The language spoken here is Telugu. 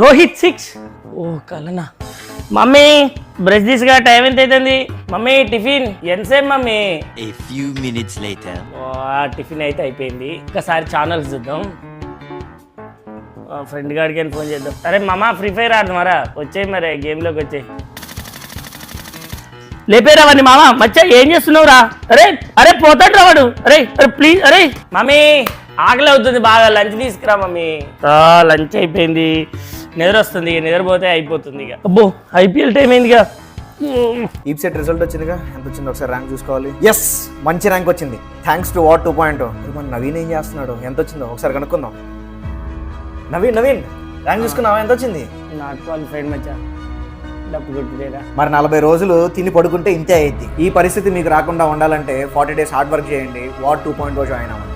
రోహిత్ 6. ఓ కలనా. మమ్మీ బ్రష్ తీసుగా టైం ఎంత అవుతుంది? మమ్మీ టిఫిన్ ఎంతసేపు mummy? A few minutes later. Tiffin అయితే అయిపోయింది. ఒకసారి ఛానల్స్ చూద్దాం. ఫ్రెండ్ గాడికి అని ఫోన్ చేద్దాం. అరే మామ ఫ్రీ ఫైర్ ఆడుతున్నారా? వచ్చేయి మరి గేమ్లోకి వచ్చేయి. లేపేరావని మామ. మచ్చా ఏం చేస్తున్నావురా? అరే అరే పోతాడు రావాడు. అరే అరే ప్లీజ్. అరే మమ్మీ ఆకలి అవుతుంది బాగా, లంచ్ తీసుకురా మమ్మీ. లంచ్ అయిపోయింది, నిద్ర వస్తుంది. ఇక నిద్రపోతే అయిపోతుంది. ఇక అబ్బో ఐపీఎల్ టైం అయిందిగా. ఈప్ సెట్ రిజల్ట్ వచ్చిందిగా, ఎంత వచ్చింది ఒకసారి ర్యాంక్ చూసుకోవాలి. ఎస్ మంచి ర్యాంక్ వచ్చింది, థ్యాంక్స్ టు వాట్ 2.0. మన నవీన్ ఏం చేస్తున్నాడు, ఎంత వచ్చిందో ఒకసారి కనుక్కుందాం. నవీన్ ర్యాంక్ చూసుకున్నావా, ఎంత వచ్చింది? నాట్ క్వాలిఫైడ్ మచ్చా, డబ్బు కొట్టుదేరా. మరి 40 రోజులు తిని పడుకుంటే ఇంతే అయింది. ఈ పరిస్థితి మీకు రాకుండా ఉండాలంటే 40 days హార్డ్ వర్క్ చేయండి. వాట్ 2.0 జాయిన్ అవ్వండి.